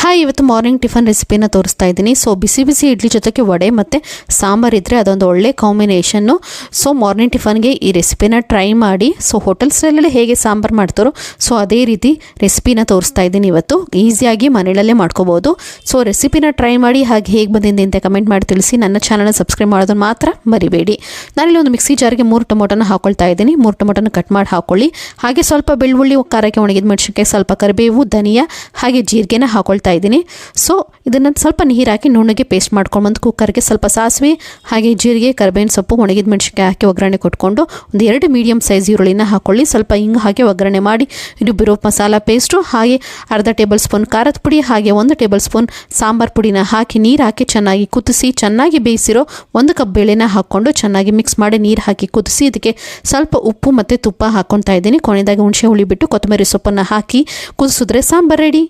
Hi, ಇವತ್ತು morning tiffin ರೆಸಿಪಿನ ತೋರಿಸ್ತಾ ಇದ್ದೀನಿ. ಸೊ ಬಿಸಿ ಬಿಸಿ ಇಡ್ಲಿ ಜೊತೆಗೆ ವಡೆ ಮತ್ತು ಸಾಂಬಾರು ಇದ್ದರೆ ಅದೊಂದು ಒಳ್ಳೆ ಕಾಂಬಿನೇಷನ್ನು. ಸೊ ಮಾರ್ನಿಂಗ್ ಟಿಫನ್ಗೆ ಈ ರೆಸಿಪಿನ ಟ್ರೈ ಮಾಡಿ. ಸೊ ಹೋಟೆಲ್ ಸ್ಟೈಲಲ್ಲಿ ಹೇಗೆ ಸಾಂಬಾರು ಮಾಡ್ತಾರೋ ಸೊ ಅದೇ ರೀತಿ ರೆಸಿಪಿನ ತೋರಿಸ್ತಾ ಇದ್ದೀನಿ. ಇವತ್ತು ಈಸಿಯಾಗಿ ಮನೆಯಲ್ಲೇ ಮಾಡ್ಕೋಬೋದು. ಸೊ ರೆಸಿಪಿನ ಟ್ರೈ ಮಾಡಿ, ಹಾಗೆ ಹೇಗೆ ಬಂದಿದೆ ಅಂತ ಕಮೆಂಟ್ ಮಾಡಿ ತಿಳಿಸಿ. ನನ್ನ ಚಾನಲ್ನ ಸಬ್ಸ್ಕ್ರೈಬ್ ಮಾಡೋದನ್ನು ಮಾತ್ರ ಮರಿಬೇಡಿ. ನಾನಿಲ್ಲಿ ಒಂದು ಮಿಕ್ಸಿ ಜಾರ್ಗೆ 3 ಟೊಮೊಟೊನ ಹಾಕೊಳ್ತಾ ಇದ್ದೀನಿ. 3 ಟೊಮೊಟೊನ ಕಟ್ ಮಾಡಿ ಹಾಕೊಳ್ಳಿ. ಹಾಗೆ ಸ್ವಲ್ಪ ಬೆಳ್ಳುಳ್ಳಿ, ಖಾರಕ್ಕೆ ಒಣಗಿದ ಮೆಣಸಿನಕಾಯಿ, ಸ್ವಲ್ಪ ಕರಿಬೇವು, ಧನಿಯಾ ಹಾಗೆ ಜೀರಿಗೆನ ಹಾಕೊಳ್ತಾ ಇದ್ದೀನಿ. ಸೊ ಇದನ್ನು ಸ್ವಲ್ಪ ನೀರು ಹಾಕಿ ನುಣ್ಣಗೆ ಪೇಸ್ಟ್ ಮಾಡ್ಕೊಂಡು ಬಂದು ಕುಕ್ಕರ್ಗೆ ಸ್ವಲ್ಪ ಸಾಸಿವೆ ಹಾಗೆ ಜೀರಿಗೆ, ಕರಿಬೇವಿನ ಸೊಪ್ಪು, ಒಣಗಿದ ಮೆಣಸಿನಕಾಯಿ ಹಾಕಿ ಒಗ್ಗರಣೆ ಕೊಟ್ಕೊಂಡು ಒಂದು 2 ಮೀಡಿಯಮ್ ಸೈಜ್ ಈರುಳ್ಳಿನ ಹಾಕೊಳ್ಳಿ. ಸ್ವಲ್ಪ ಹಿಂಗೆ ಹಾಕಿ ಒಗ್ಗರಣೆ ಮಾಡಿ ರುಬ್ಬಿರೋ ಮಸಾಲ ಪೇಸ್ಟು ಹಾಗೆ ಅರ್ಧ ಟೇಬಲ್ ಸ್ಪೂನ್ ಖಾರದ ಪುಡಿ ಹಾಗೆ 1 ಟೇಬಲ್ ಸ್ಪೂನ್ ಸಾಂಬಾರು ಪುಡಿನ ಹಾಕಿ ನೀರು ಹಾಕಿ ಚೆನ್ನಾಗಿ ಕುದಿಸಿ, ಚೆನ್ನಾಗಿ ಬೇಯಿಸಿರೋ 1 ಕಪ್ ಬೇಳೆನ ಹಾಕ್ಕೊಂಡು ಚೆನ್ನಾಗಿ ಮಿಕ್ಸ್ ಮಾಡಿ ನೀರು ಹಾಕಿ ಕುದಿಸಿ ಇದಕ್ಕೆ ಸ್ವಲ್ಪ ಉಪ್ಪು ಮತ್ತು ತುಪ್ಪ ಹಾಕ್ಕೊಳ್ತಾ ಇದ್ದೀನಿ. ಕೊನೆಯದಾಗಿ ಹುಣಸೆ ಹುಳಿ ಬಿಟ್ಟು ಕೊತ್ತಂಬರಿ ಸೊಪ್ಪನ್ನು ಹಾಕಿ ಕುದಿಸಿದ್ರೆ ಸಾಂಬಾರು ರೆಡಿ.